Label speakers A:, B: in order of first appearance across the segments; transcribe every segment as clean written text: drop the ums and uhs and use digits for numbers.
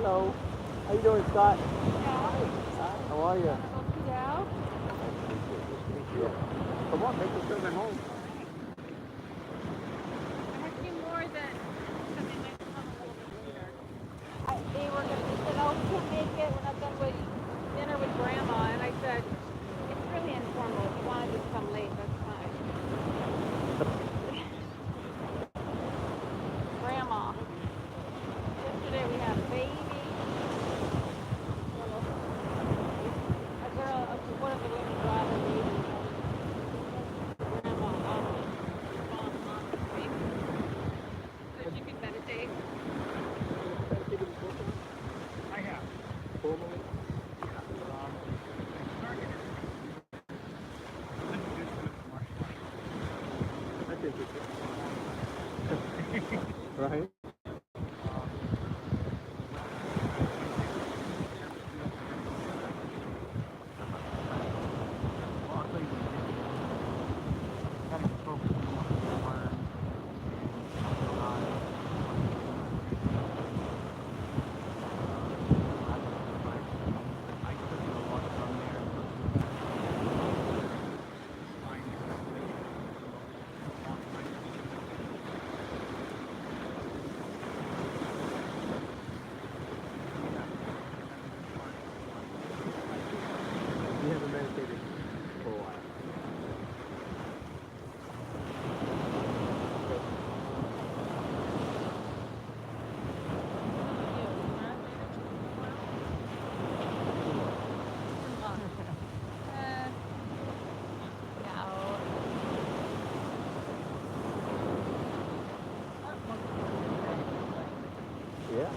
A: Hello. How you doing, Scott?
B: Yeah.
A: Hi. How are you?
B: Yeah.
A: Nice to meet you. Nice to meet you. Come on, make yourself at home.
B: I had two more that said they might come a little bit later. They said, oh, we can't make it. We're not done with dinner with Grandma. And I said, it's really informal. If you want to just come late, that's fine. Grandma. Yesterday we had a baby. A girl, one of the women brought her baby. Grandma, mom, baby. So she could meditate.
A: I have. Formally? That's interesting. Right? You haven't meditated for a while. Yeah.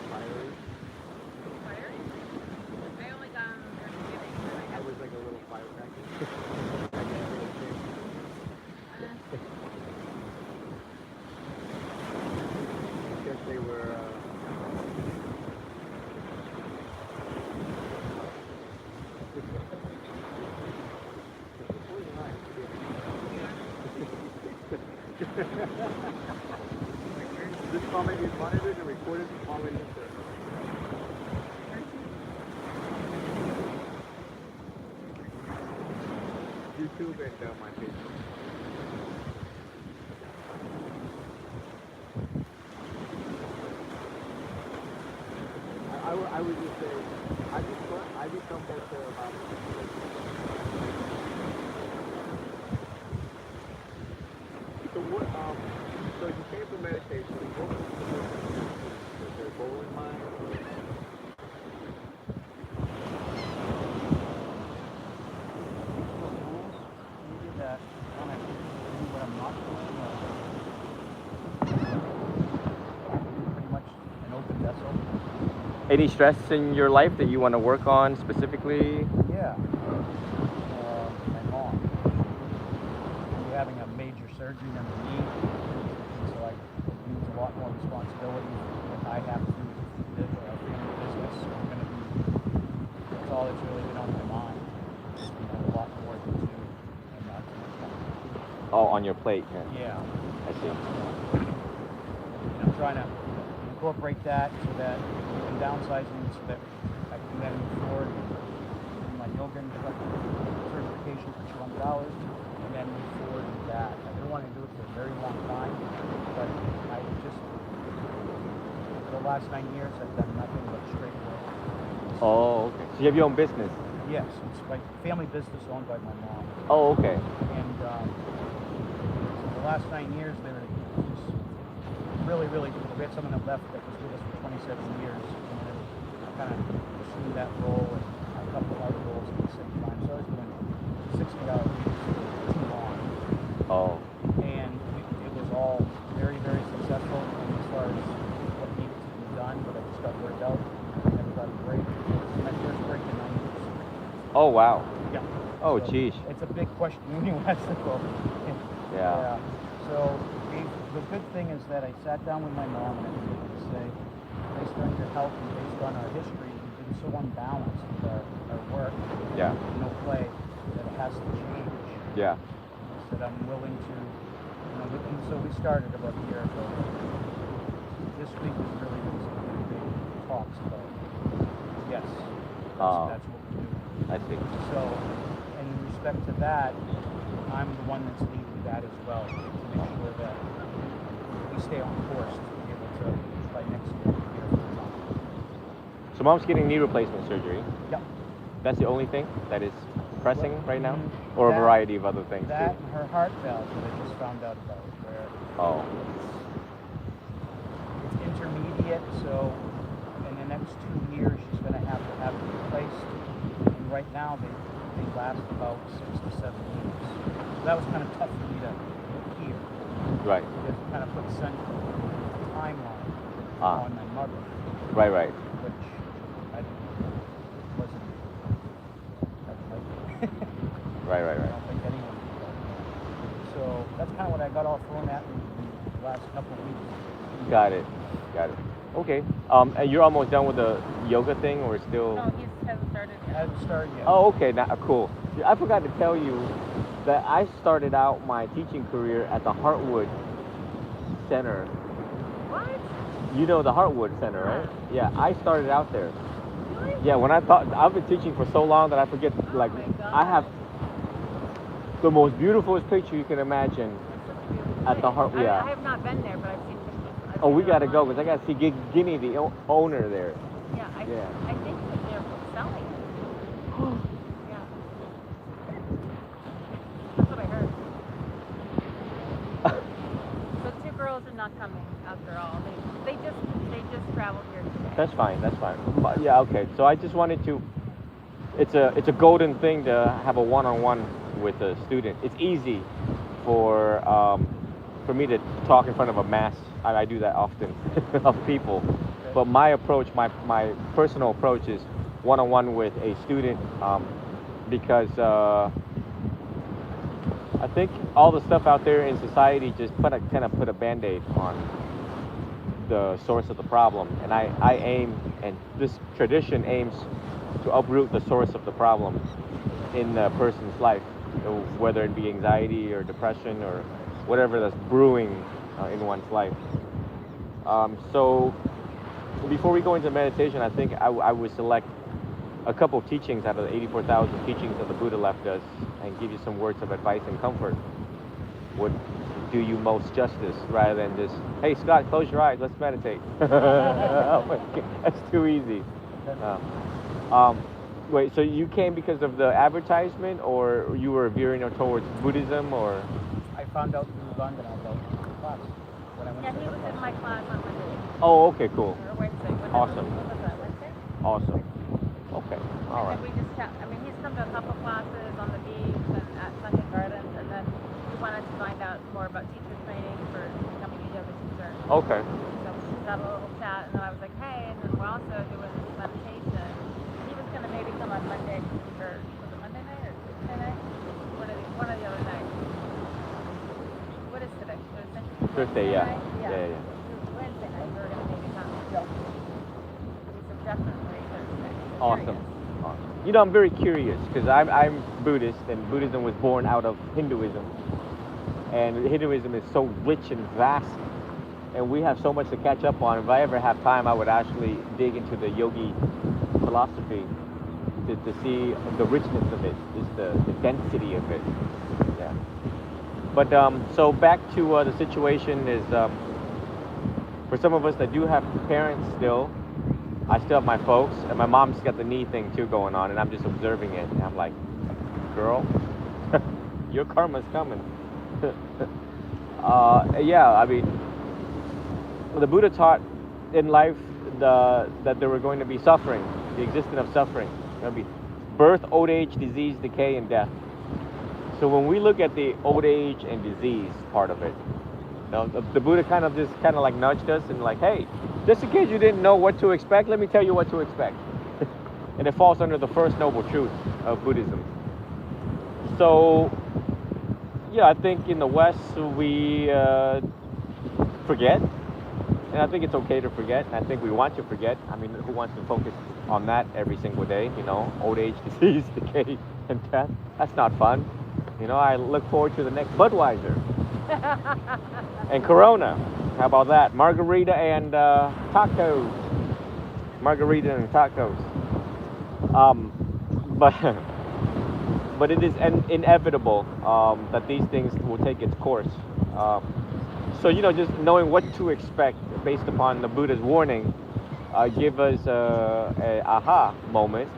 A: Fiery. I was like a little firecracker. I guess they were. This comment is monitored and recorded while it is there. YouTube and my Facebook. I would just say I become better about so what so you came for meditation, what was there a goal in mind? Any stress in your life that you want to work on specifically?
C: Yeah. My mom. We're having a major surgery on her knee, and so it means a lot more responsibility that I have to live our family business. So I'm going to be, that's all that's really been on my mind. A lot more to do and not too much time.
A: Oh, on your plate.
C: Yeah.
A: I see.
C: I'm trying to incorporate that so that I'm downsizing so that I can then move forward in my yoga instructor certification for $200 and then move forward with that. I've been wanting to do it for a very long time, but I just, for the last 9 years, I've done nothing but straight work.
A: Oh, okay. So you have your own business?
C: Yes, it's my family business owned by my mom.
A: Oh, okay.
C: And for the last 9 years, they were just really, we had someone that left that was with us for 27 years, and then I kind of assumed that role and a couple of other roles at the same time. So I was doing 60-hour weeks for too long.
A: Oh.
C: And it was all very, very successful as far as what needed to be done, but I just got burned out. I never got a break. My first break in 9 years.
A: Oh, wow.
C: Yeah.
A: Oh,
C: so
A: geez.
C: It's a big question when you ask the question.
A: Yeah.
C: So the good thing is that I sat down with my mom and I was able to say, based on your health and based on our history, we've been so unbalanced with our work,
A: Yeah.
C: no play, that it has to change.
A: Yeah.
C: I said I'm willing to, and so we started about a year ago. This week was really some big talks about, yes, that's what we do.
A: I see.
C: So, in respect to that, I'm the one that's leading that as well, to make sure that we stay on course to be able to, by next year, be here full time.
A: So mom's getting knee replacement surgery.
C: Yep.
A: That's the only thing that is pressing right now?
C: Mhm.
A: Or a
C: That-
A: variety of other things
C: That
A: too?
C: and her heart valve that I just found out about, where
A: Oh.
C: it's intermediate, so in the next 2 years she's going to have it replaced. And right now they last about 6 to 7 weeks. So that was kind of tough for me to hear.
A: Right.
C: Because it kind of puts a timeline
A: Ah.
C: on my mother,
A: Right.
C: which I wasn't. I didn't like.
A: Right.
C: I don't think anyone did that. So that's kind of what I got all thrown at in the last couple of weeks.
A: Got it. Okay. And you're almost done with the yoga thing, or still?
B: No, he hasn't started
C: I
B: yet.
C: haven't started yet.
A: Oh, okay. Now, cool. I forgot to tell you that I started out my teaching career at the Heartwood Center.
B: What?
A: You know the Heartwood Center, right? Yeah, I started out there.
B: Really?
A: Yeah, when I've been teaching for so long that I forget, like,
B: my God.
A: I have the most beautifulest picture you can imagine at the Heart.
B: I
A: Yeah.
B: have not been there, but I've seen pictures. I've
A: Oh,
B: seen
A: we
B: it
A: gotta go
B: online.
A: because I gotta see Guinea, the owner there.
B: Yeah, I think that they're selling it. Yeah. That's what I heard. So 2 girls are not coming after all. They just traveled here today.
A: That's fine. But, yeah, okay. So I just wanted to. It's a golden thing to have a one-on-one with a student. It's easy for me to talk in front of a mass. I do that often of people. But my approach, my personal approach is one-on-one with a student because I think all the stuff out there in society just kind of put a band-aid on the source of the problem. And I aim, and this tradition aims to uproot the source of the problem in a person's life, whether it be anxiety or depression or whatever that's brewing in one's life. So before we go into meditation, I think I would select a couple of teachings out of the 84,000 teachings that the Buddha left us and give you some words of advice and comfort. Would do you most justice rather than just, hey Scott, close your eyes, let's meditate. That's too easy. Wait, so you came because of the advertisement, or you were veering towards Buddhism, or?
C: I found out through Vandana about the class when I went
B: Yeah,
C: to
B: he
C: her
B: was in
C: class.
B: my class on Monday
A: Oh, okay, cool.
B: or Wednesday.
A: Awesome.
B: What was that, Wednesday?
A: Awesome. Okay, all
B: And
A: right.
B: then we just chat. I mean, he's come to a couple classes on the beach and at Sunday Gardens, and then we wanted to find out more about teacher training for becoming a yoga teacher.
A: Okay.
B: So we just had a little chat, and then I was like, hey, and then we're also doing this meditation. He was gonna maybe come on Monday, or was it Monday night or Tuesday night? One of the other nights. What is today? Thursday?
A: Thursday, yeah.
B: Night?
A: Yeah.
B: Wednesday night, we were gonna maybe come.
C: Yeah.
B: We said definitely Thursday. So
A: Awesome.
B: curious.
A: Awesome. You know, I'm very curious because I'm Buddhist, and Buddhism was born out of Hinduism. And Hinduism is so rich and vast, and we have so much to catch up on. If I ever have time, I would actually dig into the yogi philosophy to see the richness of it, just the density of it. Yeah. But so back to the situation is for some of us that do have parents still, I still have my folks, and my mom's got the knee thing too going on, and I'm just observing it. And I'm like, girl, your karma's coming. Yeah, I mean, the Buddha taught in life that there were going to be suffering, the existence of suffering. There'll be birth, old age, disease, decay, and death. So when we look at the old age and disease part of it, you know, the Buddha kind of like nudged us and like, hey, just in case you didn't know what to expect, let me tell you what to expect. And it falls under the first noble truth of Buddhism. So, yeah, I think in the West we forget And I think it's okay to forget, and I think we want to forget. I mean, who wants to focus on that every single day? You know, old age, disease, decay, and death. That's not fun. You know, I look forward to the next Budweiser and Corona. How about that? Margarita and tacos. Margarita and tacos. But but it is inevitable that these things will take its course. Um, so you know, just knowing what to expect based upon the Buddha's warning, give us a aha moment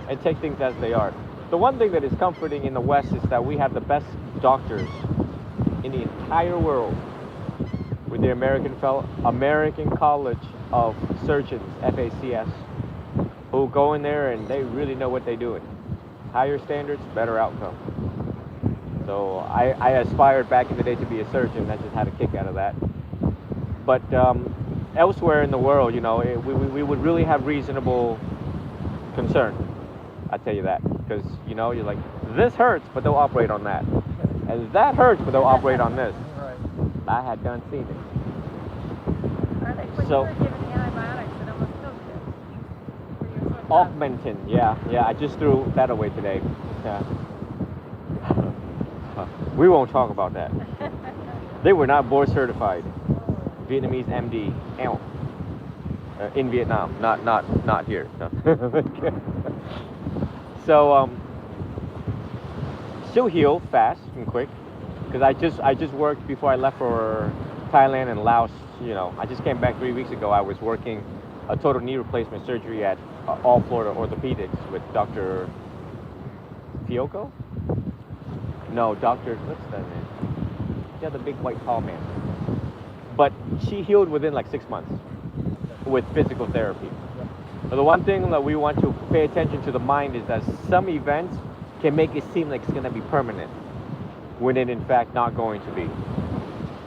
A: and take things as they are. The one thing that is comforting in the West is that we have the best doctors in the entire world with the American College of Surgeons, FACS, who go in there and they really know what they're doing. Higher standards, better outcome. So I aspired back in the day to be a surgeon. I just had a kick out of that. But elsewhere in the world, you know, we would really have reasonable concern. I tell you that, because you know, you're like, this hurts, but they'll operate on that, and that hurts, but they'll operate on this.
C: Right.
A: I had done seen it.
B: Are they, when
A: So-
B: you were given antibiotics, it almost killed you. For your foot
A: Augmentin, yeah. I just threw that away today. Yeah. We won't talk about that. They were not board certified. Vietnamese MD, in Vietnam, not here. No. So still heal fast and quick, because I just worked before I left for Thailand and Laos. You know, I just came back 3 weeks ago. I was working a total knee replacement surgery at All Florida Orthopedics with Dr. Fiocco. No, Dr. What's that name? Yeah, the big white tall man. But she healed within like 6 months with physical therapy. But the one thing that we want to pay attention to the mind is that some events can make it seem like it's going to be permanent when it in fact not going to be.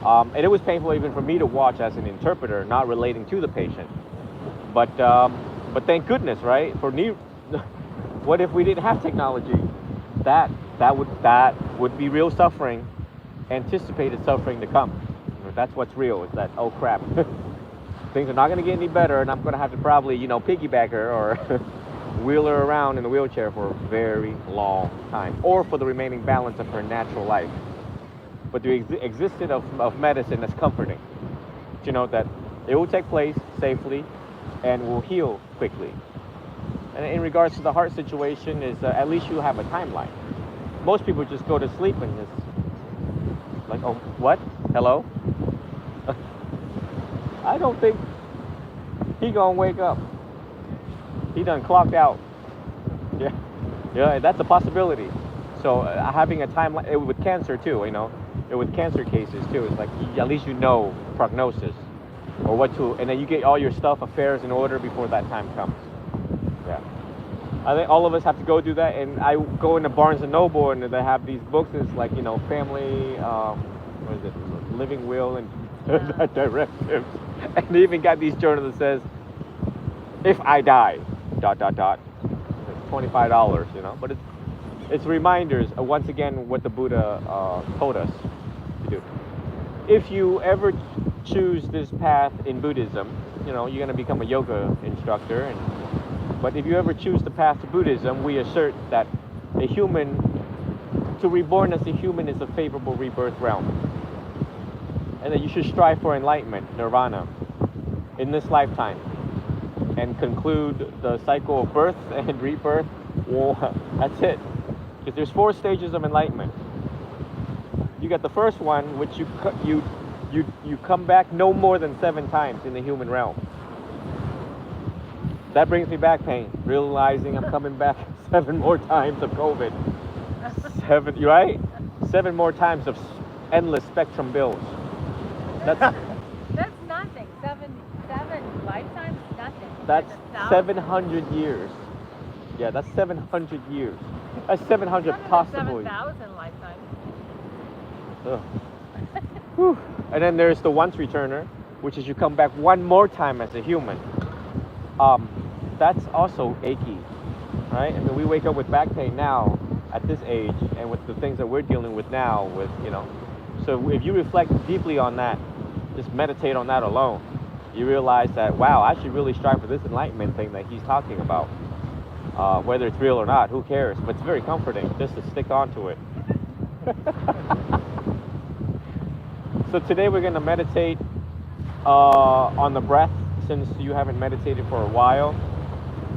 A: And it was painful even for me to watch as an interpreter, not relating to the patient. But thank goodness, right? For knee, what if we didn't have technology? That would be real suffering, anticipated suffering to come. That's what's real. Is that, oh crap, things are not going to get any better, and I'm going to have to probably, you know, piggyback her or wheel her around in a wheelchair for a very long time, or for the remaining balance of her natural life. But the existence of medicine is comforting. You know that it will take place safely and will heal quickly. And in regards to the heart situation, is at least you have a timeline. Most people just go to sleep and just like, oh, what? Hello? I don't think he gonna wake up. He done clocked out. Yeah, that's a possibility. So having a timeline with cancer too, you know, with cancer cases too, it's like at least you know prognosis or what to, and then you get all your affairs in order before that time comes. Yeah. I think all of us have to go do that, and I go into Barnes and Noble and they have these books. It's like, you know, family, what is it, living will and directives, and they even got these journals that says, if I die, ... It's $25, you know. But it's reminders once again what the Buddha told us to do. If you ever choose this path in Buddhism, you know, you're going to become a yoga instructor, but if you ever choose the path to Buddhism, we assert that a human, to reborn as a human is a favorable rebirth realm. And that you should strive for enlightenment, nirvana, in this lifetime. And conclude the cycle of birth and rebirth. Well, that's it. Because there's 4 stages of enlightenment. You got the first one, which you come back no more than 7 times in the human realm. That brings me back pain, realizing I'm coming back 7 more times of COVID. 7, you right? 7 more times of endless spectrum bills. That's
B: nothing. Seven lifetimes, nothing.
A: that's 700 years. Yeah, that's 700 years. That's 700 possibly.
B: 7,000 lifetimes.
A: Ugh. Whew. And then there's the once returner, which is you come back 1 more time as a human. That's also achy, right? I mean, we wake up with back pain now at this age, and with the things that we're dealing with now, with, you know. So if you reflect deeply on that, just meditate on that alone, you realize that, wow, I should really strive for this enlightenment thing that he's talking about. Whether it's real or not, who cares? But it's very comforting just to stick onto it. So today we're going to meditate on the breath, since you haven't meditated for a while.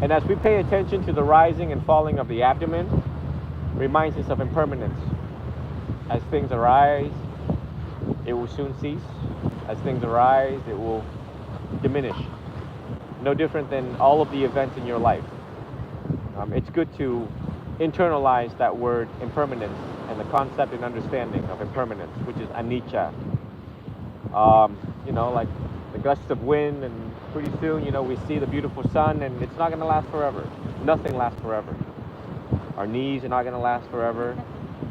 A: And as we pay attention to the rising and falling of the abdomen, reminds us of impermanence. As things arise, it will soon cease. As things arise, it will diminish. No different than all of the events in your life. It's good to internalize that word impermanence and the concept and understanding of impermanence, which is anicca. Like the gusts of wind, and pretty soon, we see the beautiful sun, and it's not going to last forever. Nothing lasts forever. Our knees are not going to last forever.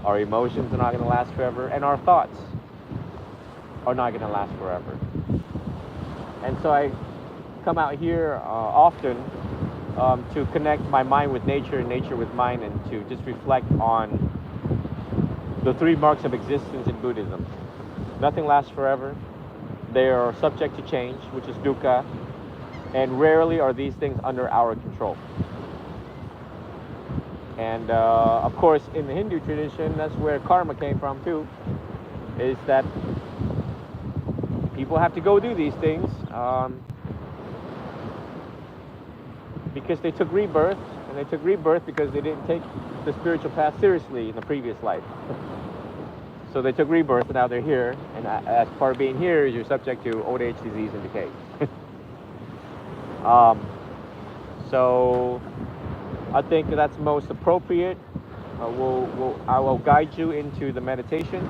A: Our emotions are not going to last forever. And our thoughts are not going to last forever. And so I come out here often to connect my mind with nature and nature with mine, and to just reflect on the three marks of existence in Buddhism. Nothing lasts forever. They are subject to change, which is dukkha, and rarely are these things under our control. And of course, in the Hindu tradition, that's where karma came from too, is that people have to go do these things because they took rebirth, and they took rebirth because they didn't take the spiritual path seriously in the previous life. So they took rebirth, and now they're here, and as part of being here, you're subject to old age, disease, and decay. So I think that's most appropriate. I will guide you into the meditation.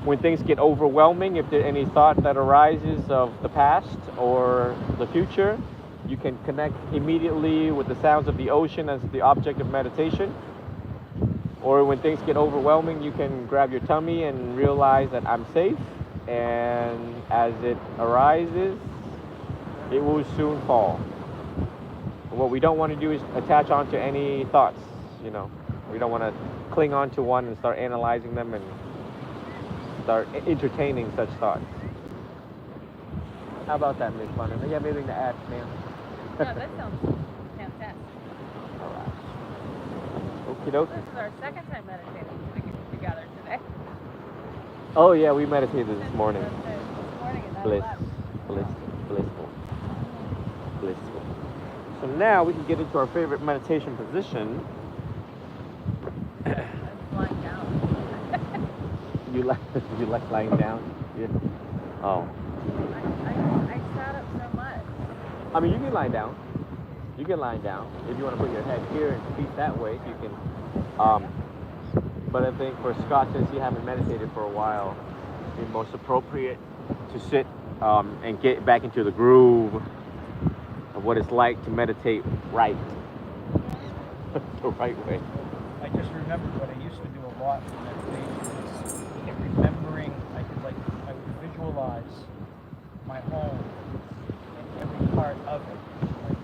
A: When things get overwhelming, if there's any thought that arises of the past or the future, you can connect immediately with the sounds of the ocean as the object of meditation. Or when things get overwhelming, you can grab your tummy and realize that I'm safe, and as it arises, it will soon fall. What we don't want to do is attach onto any thoughts, We don't want to cling on to one and start analyzing them and start entertaining such thoughts. How about that, Ms. Vandana? You have anything to add, ma'am?
B: No, that sounds fantastic.
A: All right. Okie dokie.
B: This is our second time meditating together today.
A: Oh yeah, we meditated this morning.
B: This morning at 9:11.
A: Blissful. So now we can get into our favorite meditation position.
B: I'm lying down.
A: You like lying down? Yeah. Oh.
B: I sat up so much.
A: I mean, you can lie down. You can lie down if you want to put your head here and feet that way. You can. But I think for Scott, since you haven't meditated for a while, it's most appropriate to sit and get back into the groove of what it's like to meditate right, the right way.
C: I just remembered what I used to do a lot for meditation is remembering. I would visualize my home and every part of it. Like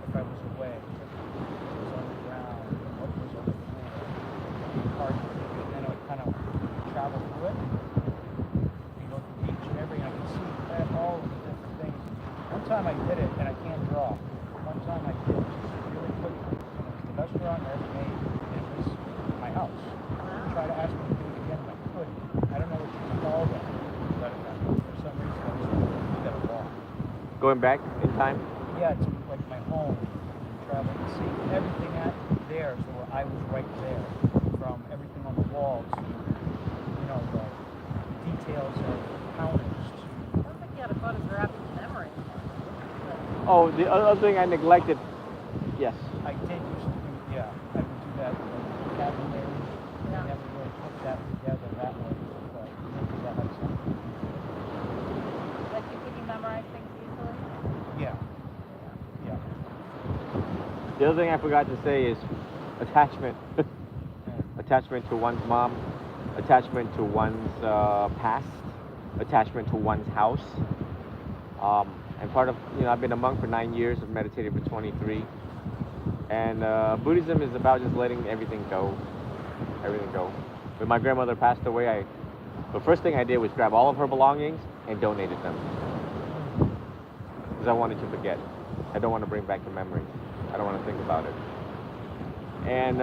C: if I was away, what was on the ground, what was on the floor, part of it. And then I would kind of travel through it. You go through each and every, and I could see all of the different things. One time I did it, and I can't draw. One time I did it just really quickly. And it was the best drawing I ever made. It was my house. I tried to ask me to do it again, and I couldn't. I don't know what you call that, but for some reason I was like, you gotta walk.
A: Going back in time?
C: Yeah, to like my home, and traveling to see everything there, so I was right there, from everything on the walls to, the details of counters to.
B: Sounds like you had a photographic memory.
A: Oh, the other thing I neglected. Yes.
C: I did used to do, I would do that with vocabulary. I never really put that together that way, but maybe that has something.
B: Like could you memorize things easily?
C: Yeah.
A: The other thing I forgot to say is attachment. Attachment to one's mom, attachment to one's past, attachment to one's house. And part of, I've been a monk for 9 years, I've meditated for 23. And Buddhism is about just letting everything go. When my grandmother passed away, the first thing I did was grab all of her belongings and donated them. because I wanted to forget. I don't want to bring back the memories. I don't want to think about it. And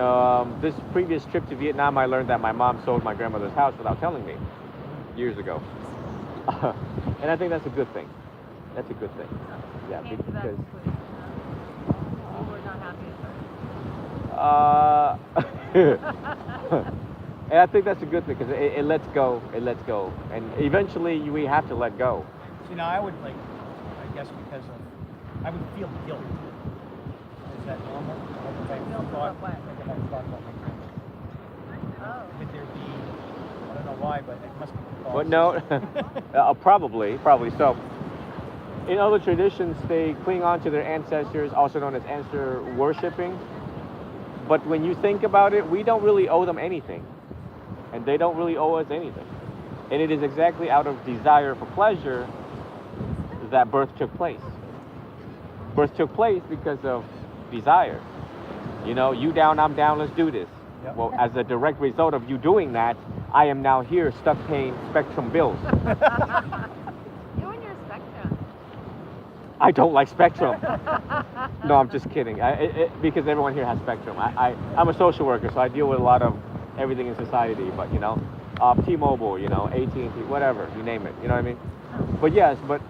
A: this previous trip to Vietnam, I learned that my mom sold my grandmother's house without telling me years ago. And I think that's a good thing. That's a good thing. Yeah,
B: Came to that
A: because
B: conclusion. You were not happy at first.
A: and I think that's a good thing because it lets go. It lets go, and eventually we have to let go.
C: See, now I would like, I guess because of, I would feel guilt. Is that normal? Like if I
B: Guilt
C: thought,
B: about what?
C: like if I thought about my parents.
B: Oh.
C: Would there be, I don't know why, but it must be
A: But no, probably so. In other traditions, they cling on to their ancestors, also known as ancestor worshiping. But when you think about it, we don't really owe them anything, and they don't really owe us anything. And it is exactly out of desire for pleasure that birth took place. Birth took place because of desire. You know, you down, I'm down, let's do this.
C: Yep.
A: Well, as a direct result of you doing that, I am now here stuck paying Spectrum bills.
B: You and your Spectrum.
A: I don't like Spectrum. No, I'm just kidding. Because everyone here has Spectrum. I'm a social worker, so I deal with a lot of everything in society. But you know, T-Mobile, you know, AT&T, whatever, you name it. You know what I mean? But yes, but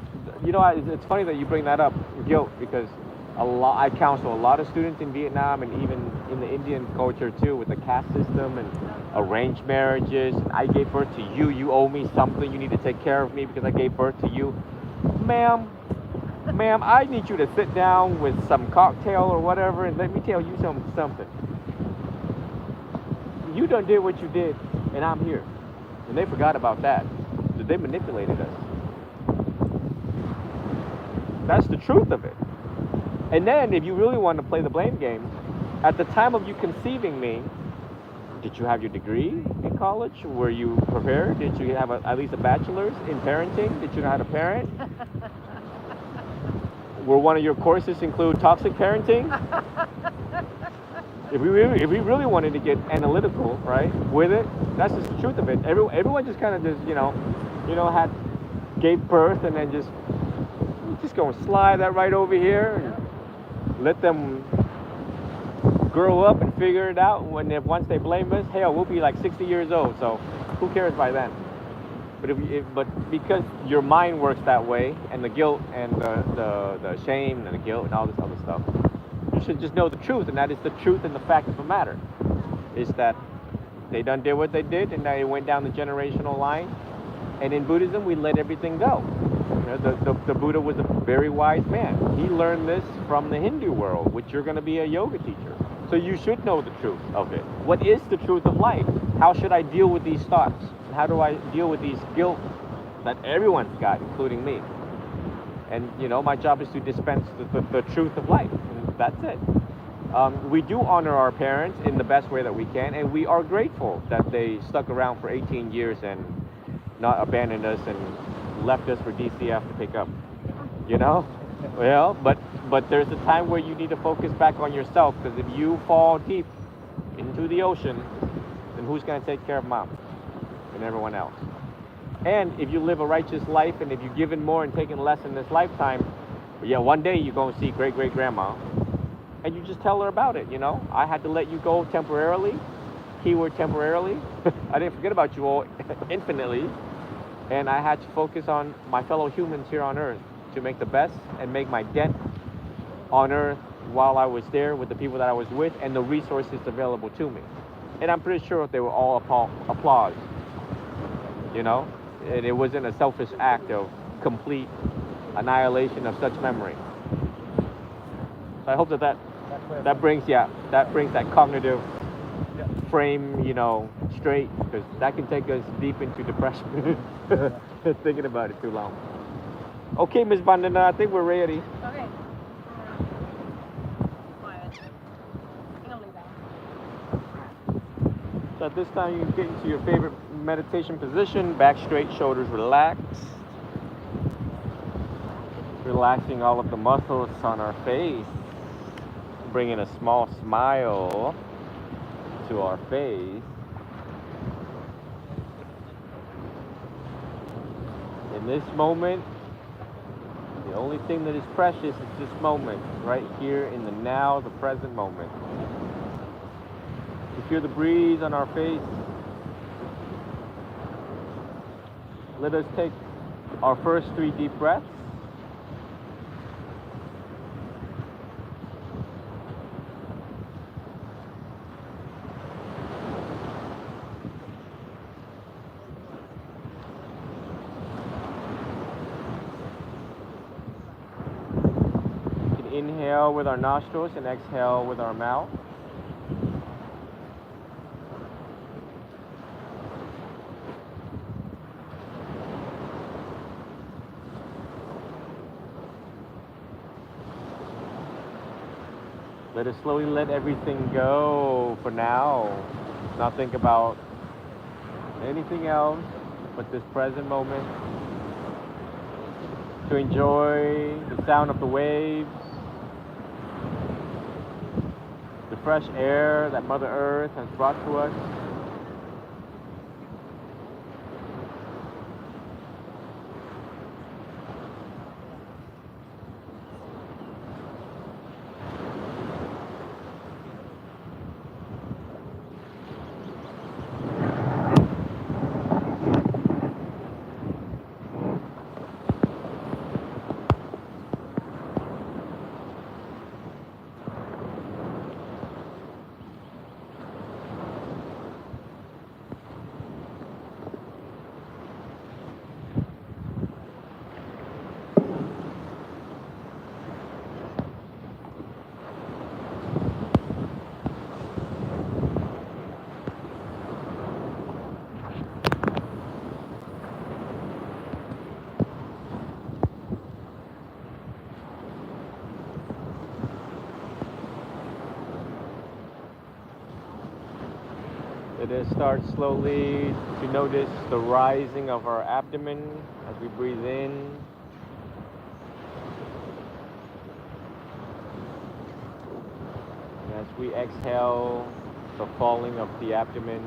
A: you know, it's funny that you bring that up, guilt, because I counsel a lot of students in Vietnam and even in the Indian culture too, with the caste system and arranged marriages. I gave birth to you. You owe me something. You need to take care of me because I gave birth to you, ma'am. Ma'am, I need you to sit down with some cocktail or whatever and let me tell you something. You done did what you did, and I'm here. And they forgot about that. So they manipulated us. That's the truth of it. And then, if you really want to play the blame game, at the time of you conceiving me, did you have your degree in college? Were you prepared? Did you have at least a bachelor's in parenting? Did you know how to parent? Will one of your courses include toxic parenting? If we really wanted to get analytical, right, with it, that's just the truth of it. Everyone just kind of just, gave birth and then just gonna slide that right over here and let them grow up and figure it out. Once they blame us, hell, we'll be like 60 years old. So who cares by then? But because your mind works that way, and the guilt and the shame and the guilt and all this other stuff, you should just know the truth, and that is the truth and the fact of the matter, is that they done did what they did, and they went down the generational line. And in Buddhism, we let everything go. You know, the Buddha was a very wise man. He learned this from the Hindu world, which you're going to be a yoga teacher. So you should know the truth of it. What is the truth of life? How should I deal with these thoughts? How do I deal with these guilt that everyone's got, including me? And, you know, my job is to dispense the truth of life. And that's it. We do honor our parents in the best way that we can, and we are grateful that they stuck around for 18 years and not abandoned us and left us for DCF to pick up. You know? Well, but there's a time where you need to focus back on yourself, because if you fall deep into the ocean, then who's going to take care of mom and everyone else? And if you live a righteous life, and if you've given more and taken less in this lifetime, yeah, one day you're going to see great-great-grandma, and you just tell her about it, you know? I had to let you go temporarily, keyword temporarily. I didn't forget about you all infinitely, and I had to focus on my fellow humans here on Earth to make the best and make my dent on Earth while I was there with the people that I was with and the resources available to me. And I'm pretty sure they were all applause, you know? And it wasn't a selfish act of complete annihilation of such memory. So I hope that brings that cognitive frame, you know, straight, because that can take us deep into depression thinking about it too long. Okay, Ms. Vandana, I think we're ready.
B: Okay. Quiet. I'm gonna lay down.
A: So at this time, you can get into your favorite meditation position, back straight, shoulders relaxed. Relaxing all of the muscles on our face, bringing a small smile to our face. In this moment, The only thing that is precious is this moment, right here in the now, the present moment. We feel the breeze on our face. Let us take our first 3 deep breaths. We can inhale with our nostrils and exhale with our mouth. Let us slowly let everything go for now. Not think about anything else but this present moment. To enjoy the sound of the waves, the fresh air that Mother Earth has brought to us. Let us start slowly to notice the rising of our abdomen as we breathe in. And as we exhale, the falling of the abdomen.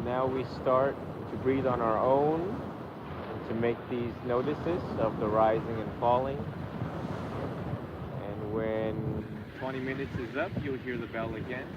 A: Now we start to breathe on our own and to make these notices of the rising and falling. And when 20 minutes is up, you'll hear the bell again.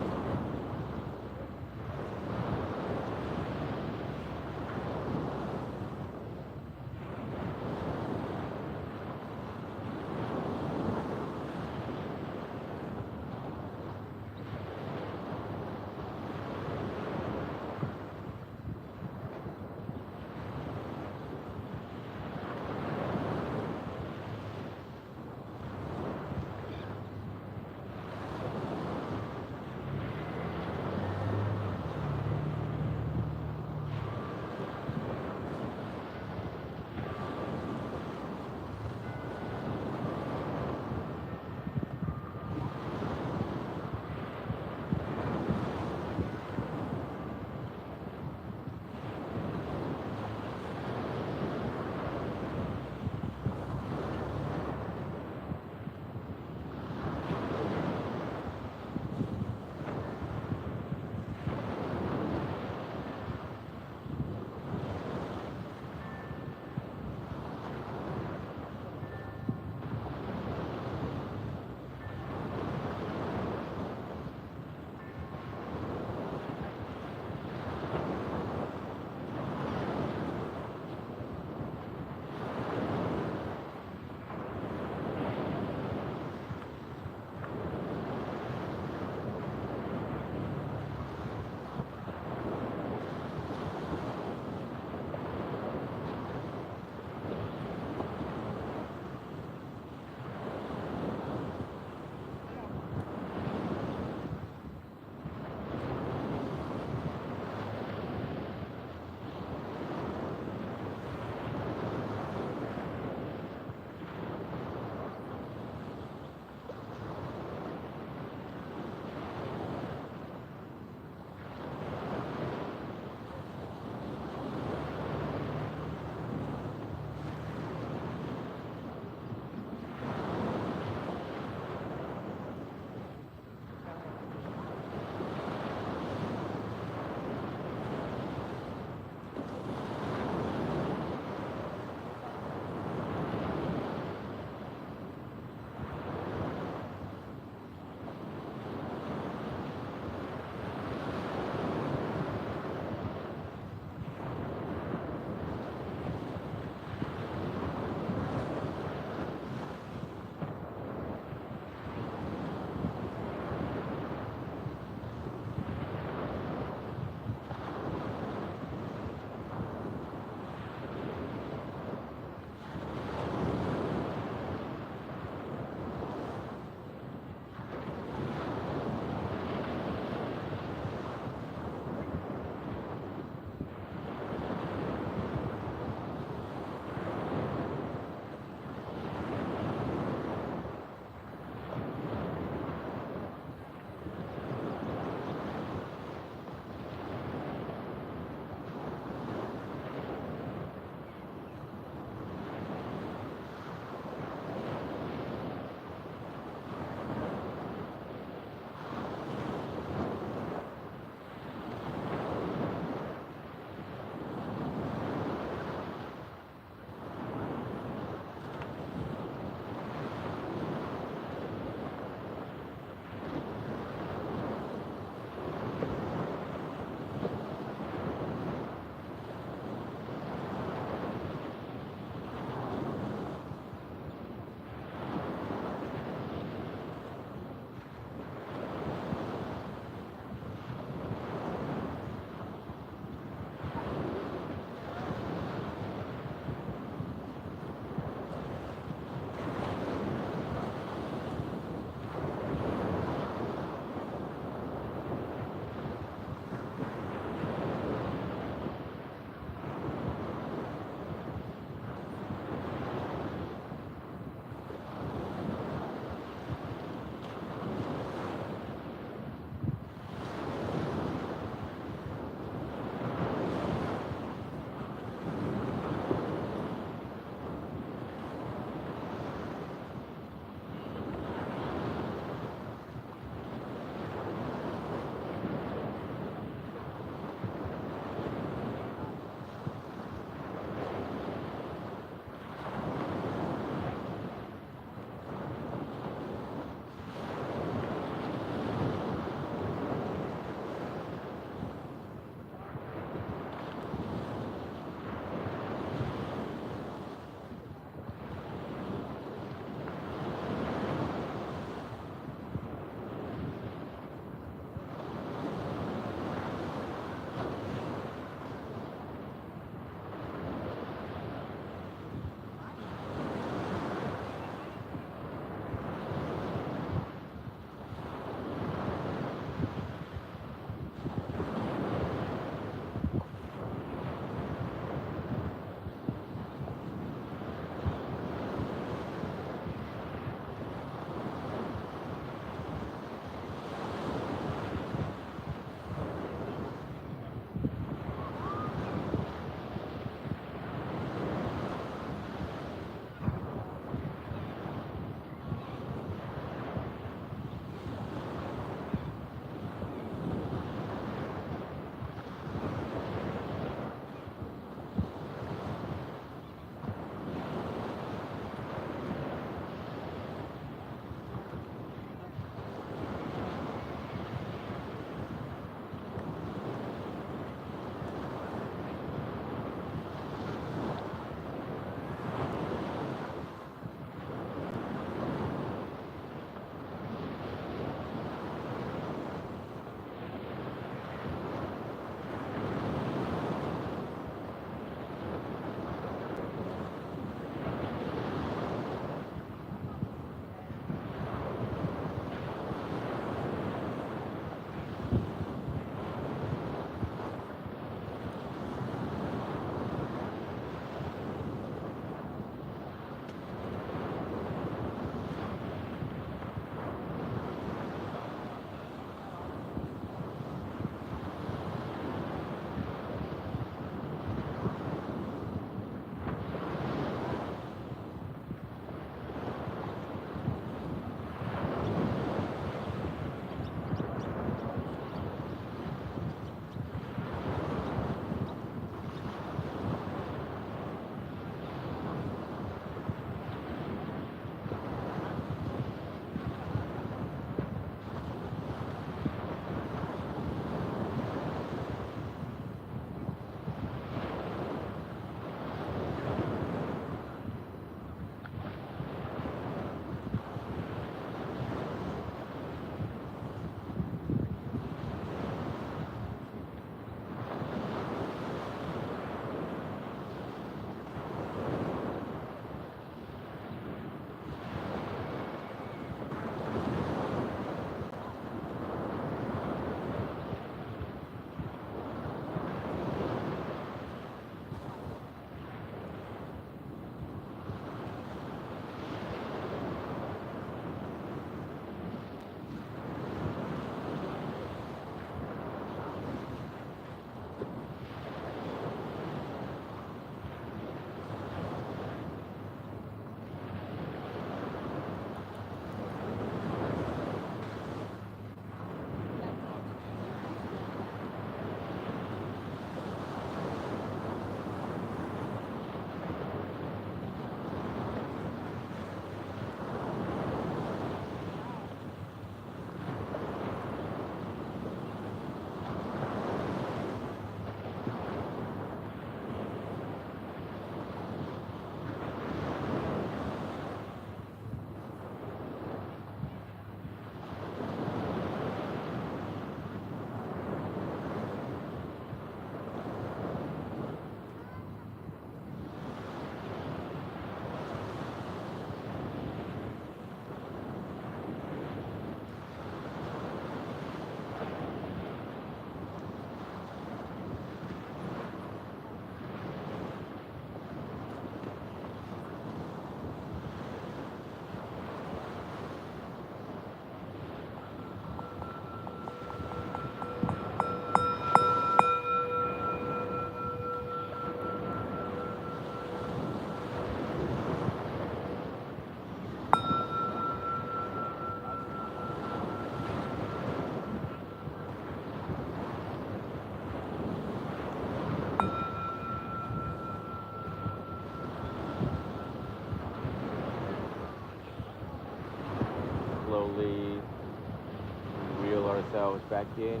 A: back in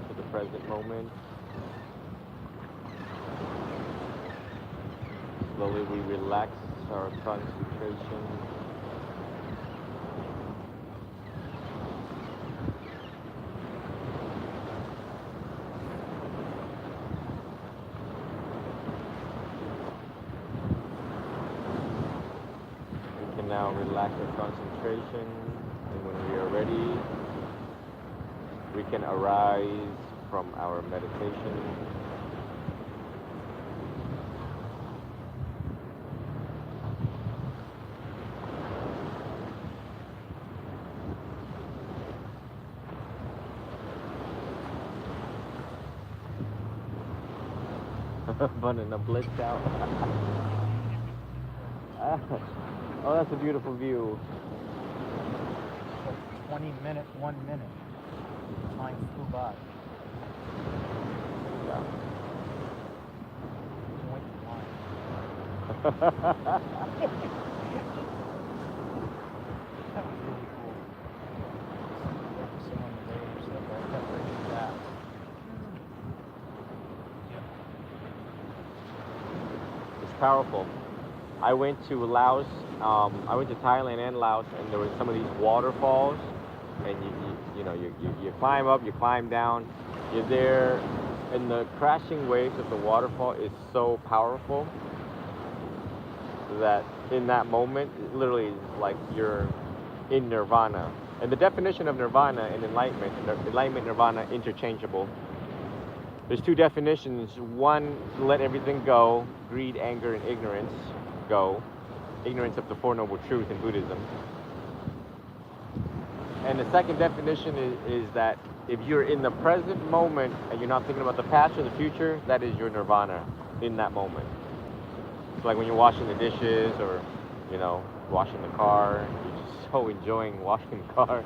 A: to the present moment. Slowly we relax our concentration. We can now relax our concentration, and when we are ready, we can arise from our meditation. Vandana blitzed out. Oh, that's a beautiful view.
C: 20 minutes, 1 minute. Time flew by.
A: Yeah.
C: Point line. That was really cool. Focusing on the waves that are separating that. Yep.
A: It's powerful. I went to Laos. I went to Thailand and Laos, and there were some of these waterfalls, and you climb up, you climb down, you're there, and the crashing waves of the waterfall is so powerful that in that moment, it literally is like you're in nirvana. And the definition of nirvana and enlightenment, nirvana, interchangeable. There's two definitions. One, to let everything go, greed, anger, and ignorance go. Ignorance of the Four Noble Truths in Buddhism. And the second definition is that if you're in the present moment and you're not thinking about the past or the future, that is your nirvana in that moment. It's like when you're washing the dishes or, washing the car, you're just so enjoying washing the car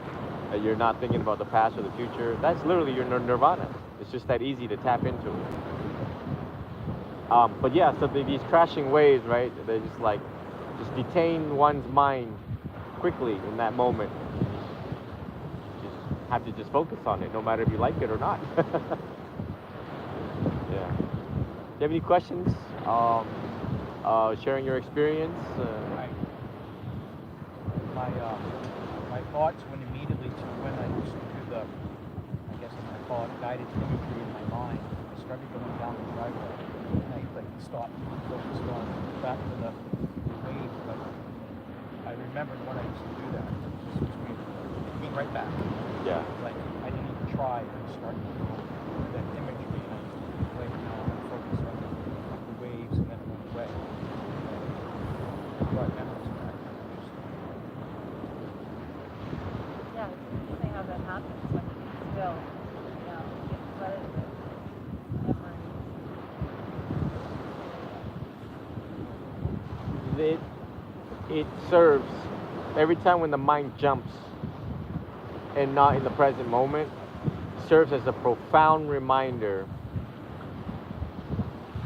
A: that you're not thinking about the past or the future. That's literally your nirvana. It's just that easy to tap into. But yeah, so these crashing waves, right? They just detain one's mind quickly in that moment. You just have to just focus on it, no matter if you like it or not. Yeah. Do you have any questions? Sharing your experience?
C: Right. My thoughts went immediately to when I used to do the, I guess I'm going to call it guided imagery in my mind. I started going down the driveway, and I stopped and focused on back to the wave. But I remembered when I used to do that. It was weird. It came right back.
A: Yeah.
C: Like I didn't even try. I started to go that imagery, and I was like, no, I'm going to focus on the waves, and then it went away. Brought memories back.
B: Yeah, it's interesting how that happens when you get still. You get flooded with memories.
A: It serves every time when the mind jumps and not in the present moment, serves as a profound reminder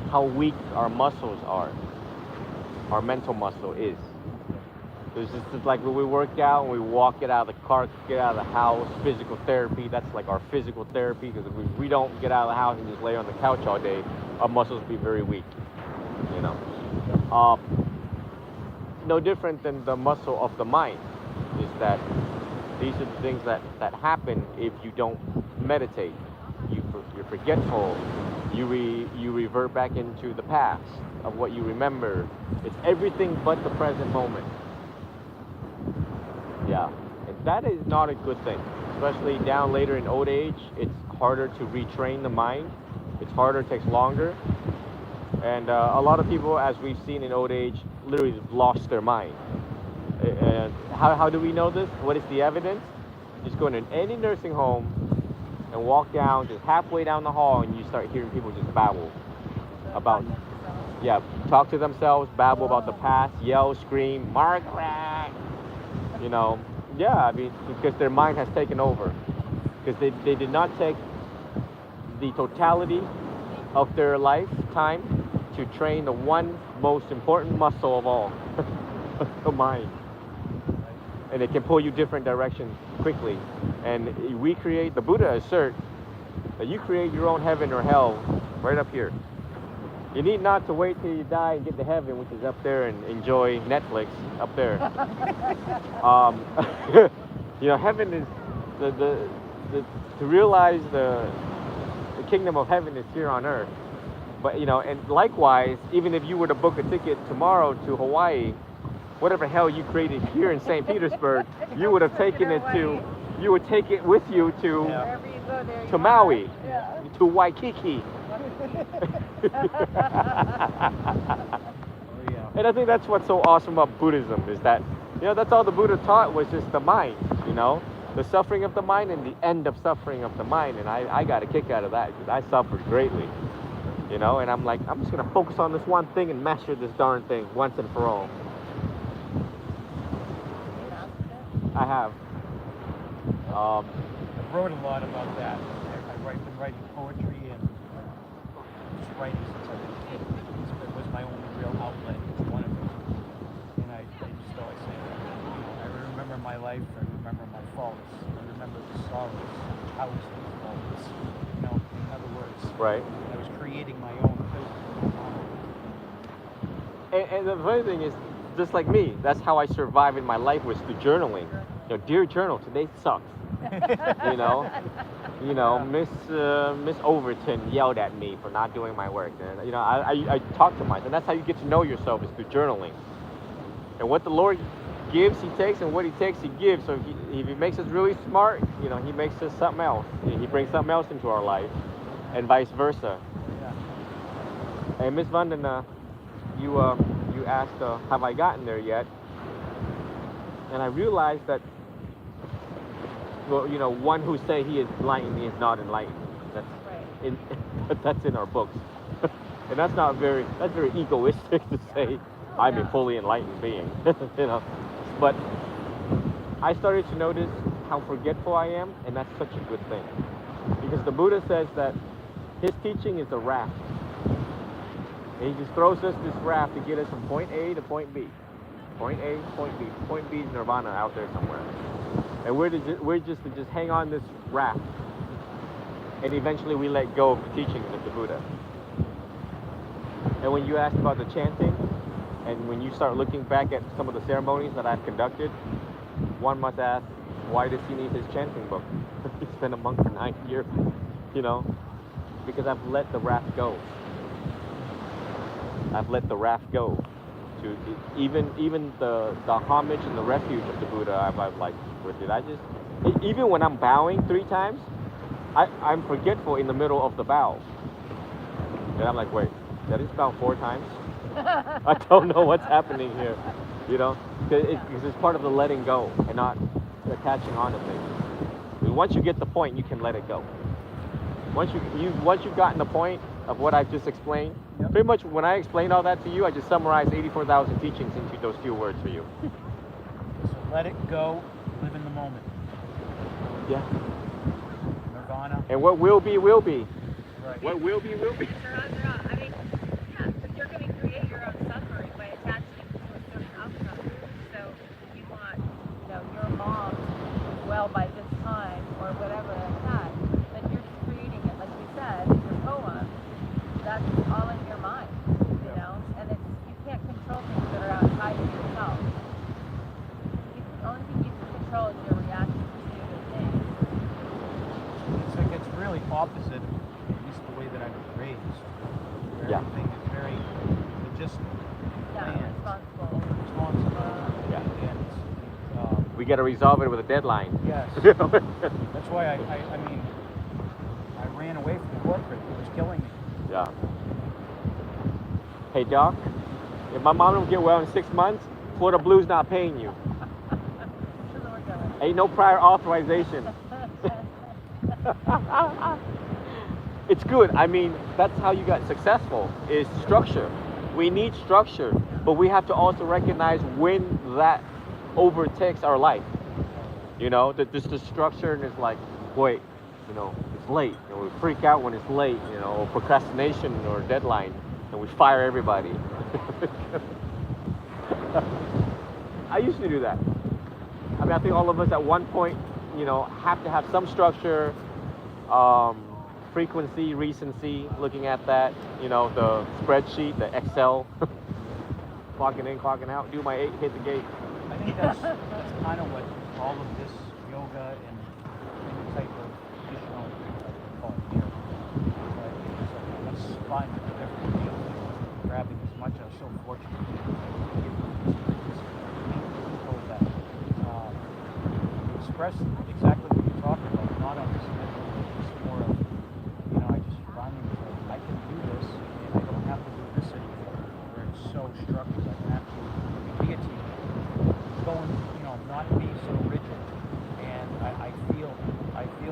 A: how weak our muscles are, our mental muscle is. It's just like when we work out and we walk, get out of the car, get out of the house, physical therapy, that's like our physical therapy, because if we don't get out of the house and just lay on the couch all day, our muscles will be very weak, No different than the muscle of the mind, is that these are the things that happen if you don't meditate. You're forgetful. You revert back into the past of what you remember. It's everything but the present moment. Yeah, and that is not a good thing, especially down later in old age. It's harder to retrain the mind. It's harder, it takes longer. And a lot of people, as we've seen in old age, literally have lost their mind. And how do we know this? What is the evidence? Just go into any nursing home and walk down, just halfway down the hall, and you start hearing people just babble about, talk to themselves, babble about the past, yell, scream, Margaret! Because their mind has taken over. Because they did not take the totality of their lifetime to train the one most important muscle of all, the mind. And it can pull you different directions quickly. And the Buddha assert that you create your own heaven or hell right up here. You need not to wait till you die and get to heaven, which is up there, and enjoy Netflix up there. um, heaven is the to realize the kingdom of heaven is here on earth. But and likewise, even if you were to book a ticket tomorrow to Hawaii, whatever hell you created here in St. Petersburg, you would have taken it to, you would take it with you to
B: Wherever you go there,
A: to Maui,
B: yeah.
A: to Waikiki.
C: Oh, yeah.
A: And I think that's what's so awesome about Buddhism is that, that's all the Buddha taught was just the mind, the suffering of the mind and the end of suffering of the mind. And I got a kick out of that because I suffered greatly, and I'm like, I'm just going to focus on this one thing and master this darn thing once and for all. I have.
C: I wrote a lot about that. I've been writing poetry and just writing since I was a kid. It was my only real outlet. It's one of them. And I just always say, I remember my life. I remember my faults. I remember the sorrows. How was those faults? In other words,
A: Right.
C: I was creating my own prison.
A: And the funny thing is, just like me, that's how I survive in my life was through journaling. Dear journal, today sucks. Miss Overton yelled at me for not doing my work. And I talk to myself. And that's how you get to know yourself is through journaling. And what the Lord gives, He takes, and what He takes, He gives. So if He makes us really smart, He makes us something else. He brings something else into our life, and vice versa.
C: Yeah.
A: Hey, Miss Vandana, you asked, have I gotten there yet? And I realized that, one who say he is enlightened, he is not enlightened. That's
B: Right.
A: that's in our books, and that's very egoistic to say I'm a fully enlightened being, But I started to notice how forgetful I am, and that's such a good thing, because the Buddha says that his teaching is a raft. And he just throws us this raft to get us from point A to point B. Point A, point B. Point B is nirvana out there somewhere. And we're just to hang on this raft. And eventually we let go of the teachings of the Buddha. And when you asked about the chanting, and when you start looking back at some of the ceremonies that I've conducted, one must ask, why does he need his chanting book? He's been a monk for 9 years, because I've let the raft go. I've let the raft go. To even the homage and the refuge of the Buddha, I've like, did I just? Even when I'm bowing 3 times, I'm forgetful in the middle of the bow. And I'm like, wait, did I just bow 4 times? I don't know what's happening here, because it's part of the letting go and not attaching on to things. Once you get the point, you can let it go. Once you've gotten the point of what I've just explained,
C: Yep.
A: Pretty much when I explain all that to you, I just summarized 84,000 teachings into those few words for you.
C: So let it go, live in the moment.
A: Yeah.
C: Nirvana.
A: And what will be, will be.
C: Right.
A: What will be, will be.
B: I mean, yeah, because you're going to create your own suffering by attaching to a certain outcome. So if you want, your mom to do well by this time or whatever like that, then you're just creating it. Like you said, your poem, that's all in your mind, and you can't control things that are outside of yourself. The only thing you can control is your reaction to the thing.
C: It's really opposite, at least the way that I was raised.
A: Yeah.
C: Everything is very,
B: Responsible.
A: Yeah.
C: And
A: We got to resolve it with a deadline.
C: yes. That's why I ran away from corporate. It was killing me.
A: Yeah. Hey, Doc, if my mom don't get well in 6 months, Florida Blue's not paying you. Ain't no prior authorization. It's good. I mean, that's how you got successful, is structure. We need structure, but we have to also recognize when that overtakes our life. That just the structure and it's like, wait, it's late. And we freak out when it's late, or procrastination or deadline, and we fire everybody. I used to do that. I mean, I think all of us at one point, have to have some structure, frequency, recency, looking at that, the spreadsheet, the Excel, clocking in, clocking out, do my 8, hit the gate.
C: I think that's kind of what all of this yoga and any type of additional, I call it here. It's like, let's find a different way of grabbing as much. I was so fortunate to get people that express exactly what you're talking about, not on this level, just more of, I just finally was like, I can do this, and I don't have to do this anymore, where it's so structured. I can actually be a team, going, not be so rigid, and I feel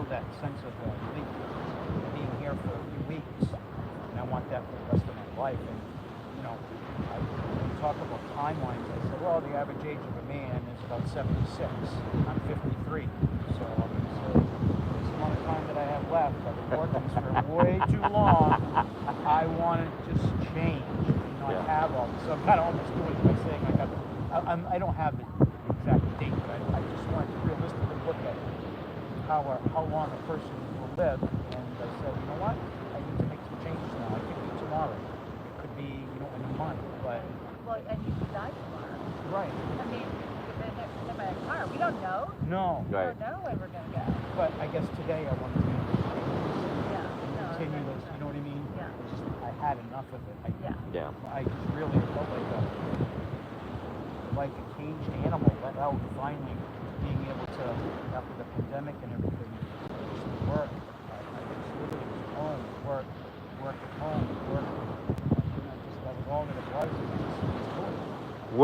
C: that sense of being here for a few weeks, and I want that for the rest of my life. And when you talk about timelines, I said, well, the average age of a man is about 76. I'm 53, so I'm going to say this amount of time that I have left, I've been working this for way too long. I want to just change and not have all this. So I'm kind of almost doing it by saying I don't have the exact date, but I just wanted to realistically look at how long a person will live, and I said, you know what, I need to make some changes now. It could be tomorrow, it could be in a month, but
B: Well, and you could die tomorrow.
C: right.
B: I mean, you could hit by a car. We don't know.
C: No,
B: We
A: Right.
B: don't know when we're gonna go.
C: but I guess today I want to make the changes
B: Yeah.
C: and
B: No,
C: continue
B: that
C: those.
B: makes
C: You know what I mean?
B: Yeah.
C: It's just I had enough of it.
B: Yeah.
A: Yeah.
C: I just really felt like a caged animal let out finally, being able to, after the pandemic and everything, just work. I just literally was home, work at home, work. That was all that it was. And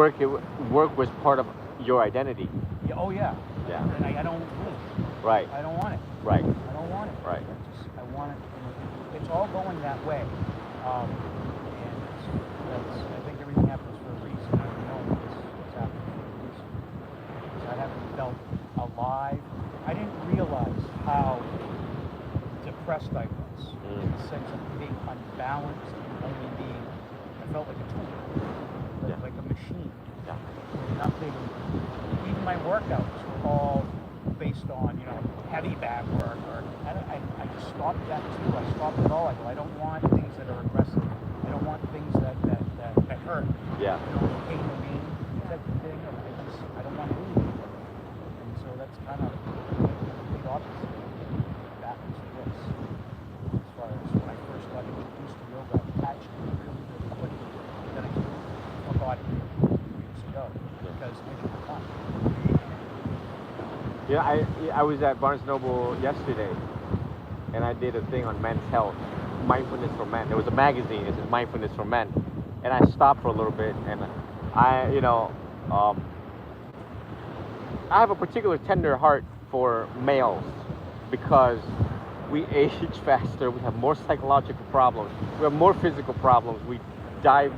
A: Work was part of your identity.
C: yeah, oh yeah.
A: Yeah.
C: And I don't really.
A: Right.
C: I don't want it.
A: Right.
C: I don't want it.
A: Right.
C: I want it. And it's all going that way. And I think everything happens for a reason. I don't know what's happening for a reason. Because I haven't felt alive. I didn't realize how depressed I was. In the sense of being unbalanced and only being, I felt like a tool. Like a machine.
A: Yeah.
C: Nothing. Even my workouts were all based on, heavy back work. I just stopped that too. I stopped it all. I don't want things that are aggressive. I don't want things that hurt.
A: Yeah.
C: Pain and gain type of thing. I don't want to do it. And so that's kind of the complete opposite. Backwards to this. As far as when I first got introduced to yoga, I attached to it really, really quickly. Then I forgot it years ago because I took the time.
A: Yeah, I was at Barnes Noble yesterday, and I did a thing on men's health, mindfulness for men. There was a magazine. It says Mindfulness for Men, and I stopped for a little bit, and I have a particular tender heart for males because we age faster. We have more psychological problems. We have more physical problems. We die,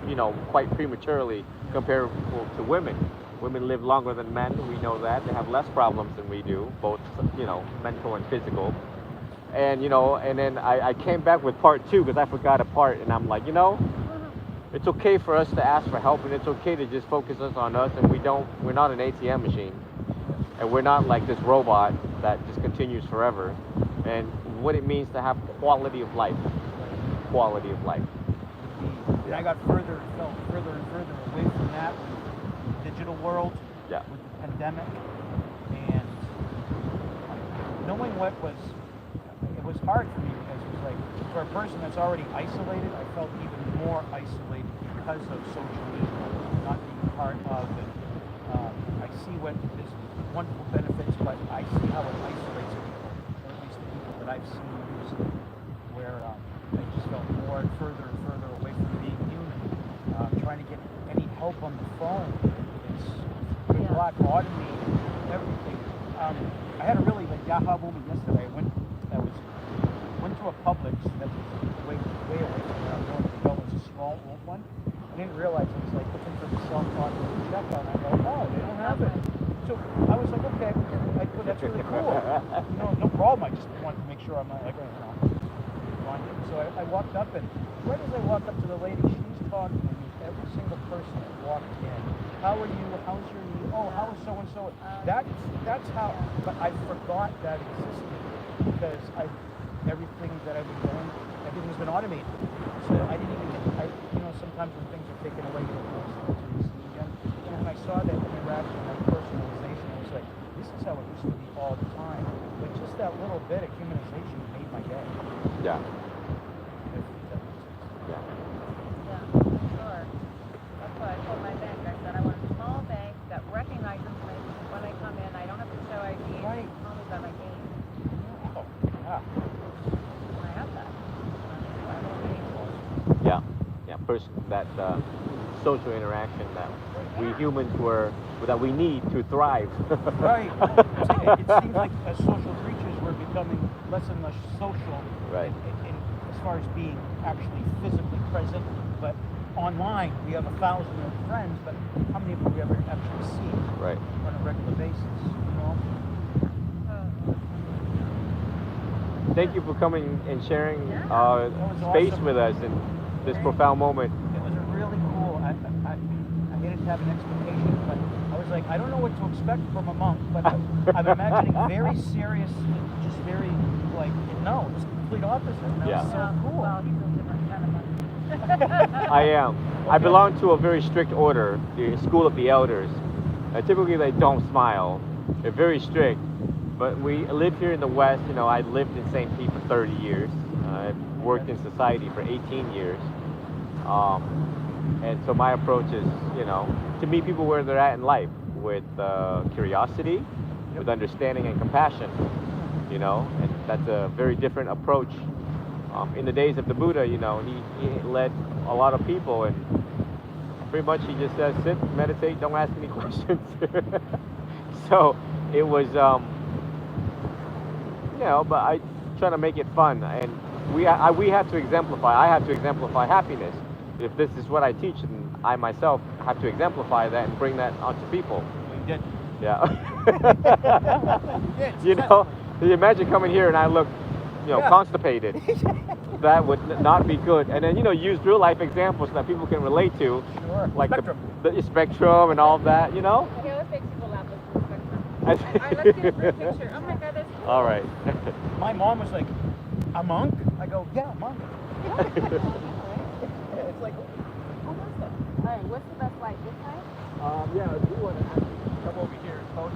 A: quite prematurely compared to women. Women live longer than men. We know that. They have less problems than we do, both, mental and physical. And, and then I came back with part 2 because I forgot a part. And I'm like, it's okay for us to ask for help, and it's okay to just focus us on us. And we're not an ATM machine. And we're not like this robot that just continues forever. And what it means to have quality of life. Quality of life.
C: And I got felt further and further away from that with the digital world,
A: Yeah.
C: with the pandemic, and knowing it was hard for me because it was like, for a person that's already isolated, I felt even more isolated because of social media, not being part of it. I see what there's wonderful benefits, but I see how it isolates people, or at least the people that I've seen use it, where I just felt more and further away from being human. Trying to get any help on the phone, it's good luck, automated, everything. I had a really aha moment yesterday. I went to a Publix that was way away from where I'm going to go. It was a small old one. I didn't realize it was like looking for the self-taught checkout, and I go, oh, they don't have it. So I was like, okay, that's really cool. No problem. I just wanted to make sure I'm not like, find it. So I walked up, and right as I walked up to the lady, she's talking to me, every single person that walked in. How are you? How's your knee? Oh, how is so-and-so? That's how, but I forgot that existed because everything that I've been doing, everything's been automated. So I didn't even sometimes when things are taken away, you don't know what to see again. So when I saw that interaction, that personalization, I was like, this is how it used to be all the time. But just that little bit of humanization made my day.
A: Yeah.
C: If that makes sense.
A: Yeah.
B: Yeah, sure. That's why I told my bank. I said I want a small bank that recognizes me when I come in. I don't have to show ID.
C: Right.
B: Tell me by my name.
C: Oh, yeah.
B: And I have that. I don't need
A: Yeah. Yeah. That social interaction that we humans that we need to thrive.
C: Right. It seems like as social creatures, we're becoming less and less social.
A: Right.
C: As far as being actually physically present, but online we have 1,000 friends, but how many of them we ever actually see
A: Right.
C: on a regular basis?
A: Thank you for coming and sharing
C: That was
A: space
C: awesome.
A: with us in this profound moment.
C: It was really cool. I didn't have an expectation, but I was like, I don't know what to expect from a monk, but I'm imagining very serious, just very just complete opposite. And that was so cool.
B: Well, he's a different kind of monk.
A: I am. I
C: Okay.
A: belong to a very strict order, the School of the Elders. Typically, they don't smile. They're very strict. But we live here in the West. I lived in St. Pete for 30 years. I've worked in society for 18 years. And so my approach is, to meet people where they're at in life with curiosity, with understanding and compassion, and that's a very different approach. In the days of the Buddha, he led a lot of people, and pretty much he just says, sit, meditate, don't ask any questions. So it was, but I try to make it fun, and we have to exemplify. I have to exemplify happiness. If this is what I teach, and I myself have to exemplify that and bring that onto people.
C: We did.
A: Yeah.
C: You did.
A: You imagine coming here and I look, constipated. That would not be good. And then, use real life examples that people can relate to,
C: Sure.
A: like
C: Spectrum.
A: the spectrum and all of that.
B: Okay, let's make people laugh with the spectrum. All right, let's get a group picture. Oh my God, that's cool.
A: All right.
C: My mom was like, a monk? I go, yeah, a monk. It's like,
B: Almost there. All right, what's the best light? This time?
A: Yeah, if you want to
C: come over here, Coach.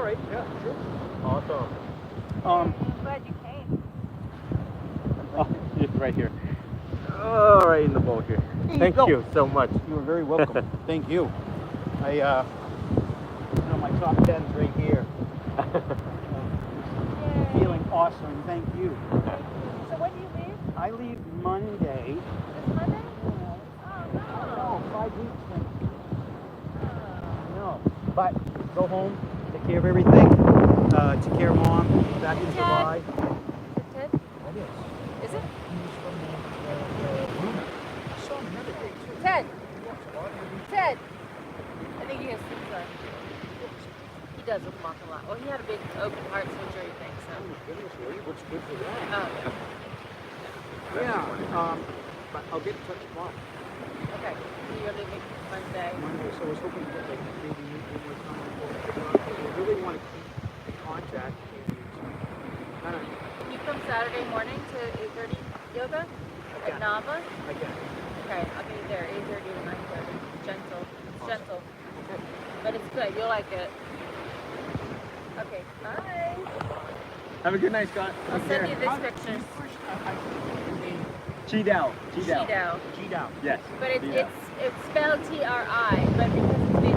C: All right. Yeah. Sure.
A: Awesome.
B: I'm glad you came.
A: Oh, it's right here. Oh, right in the bowl here. Thank you so much.
C: You are very welcome. Thank you. I, my top 10's right here.
B: Yay.
C: Feeling awesome. Thank you.
B: So when do you leave?
C: I leave Monday.
B: This Monday?
C: Oh, 5 weeks then.
B: Oh.
C: No. But go home, take care of everything. Take care of Mom. Back in
B: Dad.
C: July.
B: Is it Ted?
C: That is.
B: Is it?
C: He's from Bruno. I saw him another day too.
B: Ted.
C: Walks a lot.
B: Ted. I think he has sleep. He does walk a lot. Well, he had a big open heart surgery thing, so.
C: Oh my goodness, well, he looks good for that.
B: Oh,
C: Yeah. But I'll get in touch with Mom.
B: okay. So you're leaving Monday.
C: Monday, so I was hoping to get like maybe meet one more time before I really want to keep in contact and kind of
B: You come Saturday morning to 8:30 yoga at
C: Again.
B: Nava?
C: again.
B: Okay, I'll be there 8:30 to 9:30. Gentle. It's
C: Awesome.
B: gentle.
C: Okay.
B: But it's good. You'll like it. Okay, bye.
A: Have a good night, Scott.
B: I'll send you this picture.
A: Chi Dao.
B: Cheeto.
C: G down.
A: Yes.
B: But
A: Chi Dao.
B: it's spelled Tri, but because